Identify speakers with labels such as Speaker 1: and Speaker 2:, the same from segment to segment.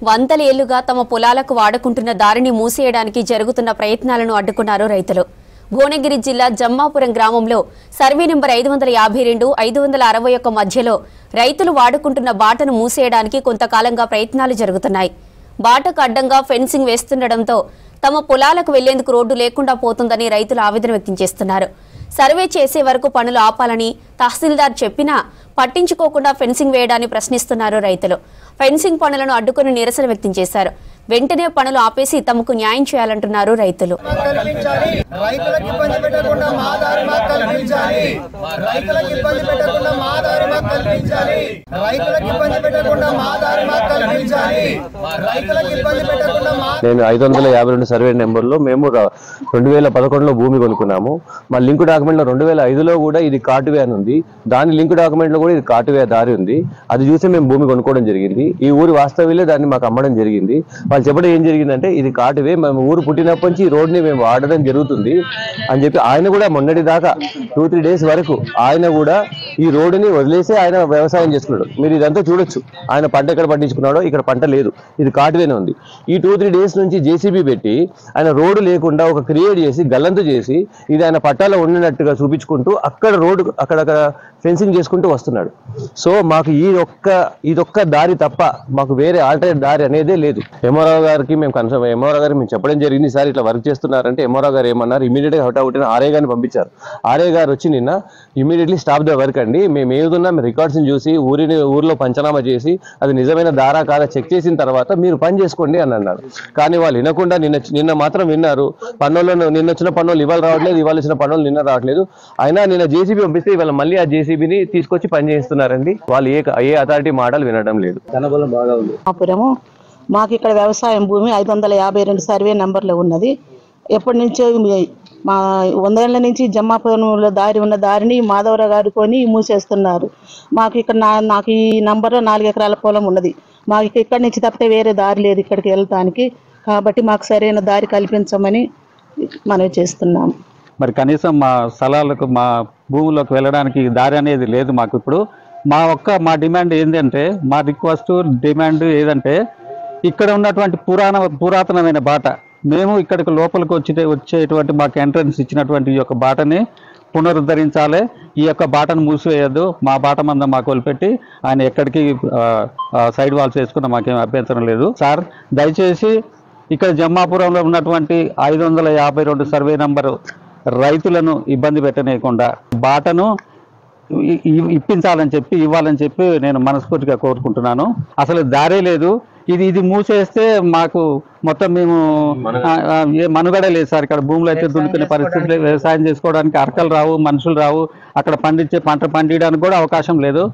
Speaker 1: వందల ఏళ్లుగా తమ పొలాలకు వాడుకుంటున్న దారిని మూసేయడానికి జరుగుతున్న ప్రయత్నాలను అడ్డుకున్నారు రైతులు. భువనగిరి జిల్లా జమ్మాపురం గ్రామంలో సర్వే నంబర్ 552, 561 మధ్యలో రైతులు వాడుకుంటున్న బాటను మూసేయడానికి కొంతకాలంగా ప్రయత్నాలు జరుగుతున్నాయి. బాటకు అడ్డంగా ఫెన్సింగ్ వేస్తుండటంతో తమ పొలాలకు వెళ్లేందుకు రోడ్డు లేకుండా పోతుందని రైతులు ఆవేదన వ్యక్తం చేస్తున్నారు. సర్వే చేసే వరకు పనులు ఆపాలని తహసీల్దార్ చెప్పినా పట్టించుకోకుండా ఫెన్సింగ్ వేయడాన్ని ప్రశ్నిస్తున్నారు రైతులు. ఫెన్సింగ్ పనులను అడ్డుకుని నిరసన వ్యక్తం చేశారు. వెంటనే పనులు ఆపేసి తమకు న్యాయం చేయాలంటున్నారు రైతులు.
Speaker 2: నేను 552 సర్వే నెంబర్లో మేము 2011లో భూమి కొనుక్కున్నాము. మా లింక్ డాక్యుమెంట్ లో 2005లో కూడా ఇది కాటువే అని ఉంది. దాని లింక్ డాక్యుమెంట్ లో కూడా ఇది కాటువే దారి ఉంది. అది చూసి మేము భూమి కొనుక్కోవడం జరిగింది. ఈ ఊరి వాస్తవ్యులే దాన్ని మాకు అమ్మడం జరిగింది. వాళ్ళు చెప్పడం ఏం జరిగిందంటే ఇది కాటువే, మేము ఊరు పుట్టినప్పటి నుంచి ఈ రోడ్ని మేము వాడడం జరుగుతుంది అని చెప్పి ఆయన కూడా మొన్నటి దాకా 2-3 డేస్ వరకు ఆయన కూడా ఈ రోడ్డుని వదిలేసి ఆయన వ్యవసాయం చేసుకున్నాడు. మీరు ఇదంతా చూడొచ్చు. ఆయన పంట ఎక్కడ పండించుకున్నాడో ఇక్కడ పంట లేదు, ఇది కాటువేనే ఉంది. ఈ 2-3 డేస్ నుంచి జేసీబీ పెట్టి ఆయన రోడ్డు లేకుండా ఒక క్రియేట్ చేసి గల్లంతు చేసి ఇది ఆయన పట్టాలో ఉండినట్టుగా చూపించుకుంటూ అక్కడ రోడ్డు అక్కడక్కడ ఫెన్సింగ్ చేసుకుంటూ వస్తున్నాడు. సో మాకు ఇదొక్క దారి తప్ప మాకు వేరే ఆల్టర్నేట్ దారి అనేదే లేదు. ఎంఆర్ఓ గారికి మేము కన్సర్న్ ఎంఆర్ఓ గారికి మేము చెప్పడం జరిగింది, సార్ ఇట్లా వర్క్ చేస్తున్నారంటే ఎంఆర్ఓ గారు ఏమన్నారు, ఇమీడియట్గా హౌటాహుటిన ఆర్ఏ గారిని పంపించారు. ఆర్ఏ గారు వచ్చి నిన్న ఇమీడియట్లీ స్టాప్ ద వర్క్ అండి, మేము ఏదున్నా రికార్డ్స్ని చూసి ఊర్లో పంచనామా చేసి అది నిజమైన దారా కాదా చెక్ చేసిన తర్వాత మీరు పని చేసుకోండి అని అన్నారు. కానీ వాళ్ళు వినకుండా నిన్న మాత్రం విన్నారు. పన్నులను నిన్న వచ్చిన పన్నులు ఇవాళ రావట్లేదు, ఇవాళ వచ్చిన పన్నులు నిన్న రావట్లేదు. అయినా నిన్న జేసీబీ పంపిస్తే ఇవాళ మళ్ళీ ఆ జేసీబీని తీసుకొచ్చి పని చేస్తున్నారండి. వాళ్ళు ఏ అథారిటీ మాటలు వినడం లేదు. ధనబలం బాగా ఉంది.
Speaker 3: మాకు ఇక్కడ వ్యవసాయం భూమి 552 సర్వే నెంబర్లో ఉన్నది. ఎప్పటి నుంచో మా 100 ఏళ్ల నుంచి జమ్మాపురంలో దారి ఉన్న దారిని మాధవరావు గారు కొని మూసేస్తున్నారు. మాకు ఇక్కడ నాకు ఈ నంబర్లో 4 ఎకరాల పొలం ఉన్నది. మాకు ఇక్కడి నుంచి తప్పితే వేరే దారి లేదు ఇక్కడికి వెళ్ళటానికి. కాబట్టి మాకు సరైన దారి కల్పించమని మనవి చేస్తున్నాము.
Speaker 4: మరి కనీసం మా స్థలాలకు మా భూములకు వెళ్ళడానికి దారి అనేది లేదు మాకు. ఇప్పుడు మా డిమాండ్ ఏంటంటే, మా డిమాండ్ ఏదంటే ఇక్కడ ఉన్నటువంటి పురాతనమైన బాట మేము ఇక్కడికి లోపలికి వచ్చేటువంటి మాకు ఎంట్రన్స్ ఇచ్చినటువంటి ఈ యొక్క బాటని పునరుద్ధరించాలి. ఈ యొక్క బాటను మూసివేయద్దు. మా బాట మంద మాకు వదిలిపెట్టి ఆయన ఎక్కడికి సైడ్ వాల్స్ వేసుకున్న మాకేం అభ్యంతరం లేదు. సార్ దయచేసి ఇక్కడ జమ్మాపురంలో ఉన్నటువంటి 552 సర్వే నంబరు రైతులను ఇబ్బంది పెట్టనీయకుండా బాటను ఇవ్వాలని చెప్పి నేను మనస్ఫూర్తిగా కోరుకుంటున్నాను. అసలు దారే లేదు. ఇది మూసేస్తే మాకు మొత్తం మేము మనుగడ లేదు సార్. ఇక్కడ భూములు అయితే దున్నుకునే పరిస్థితులు, వ్యవసాయం చేసుకోవడానికి అరకలు రావు, మనుషులు రావు, అక్కడ పంట పండించడానికి కూడా అవకాశం లేదు.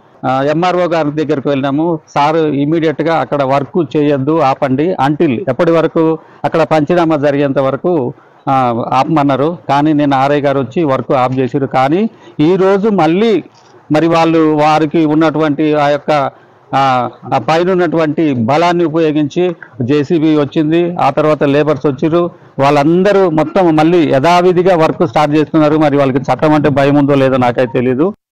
Speaker 4: ఎంఆర్ఓ గారి దగ్గరికి వెళ్ళినాము. సార్ ఇమీడియట్గా అక్కడ వర్క్ చేయొద్దు, ఆపండి, అంటిల్ ఎప్పటి వరకు అక్కడ పంచనామా జరిగేంత వరకు ఆపమన్నారు. కానీ నేను ఆర్ఐ గారు వచ్చి వర్క్ ఆఫ్ చేసారు. కానీ ఈరోజు మళ్ళీ మరి వారికి ఉన్నటువంటి ఆ యొక్క పైన ఉన్నటువంటి బలాన్ని ఉపయోగించి జేసీబీ వచ్చింది, ఆ తర్వాత లేబర్స్ వచ్చారు. వాళ్ళందరూ మొత్తం మళ్ళీ యథావిధిగా వర్క్ స్టార్ట్ చేస్తున్నారు. మరి వాళ్ళకి చట్టం అంటే భయం ఉందో లేదో నాకైతే తెలీదు.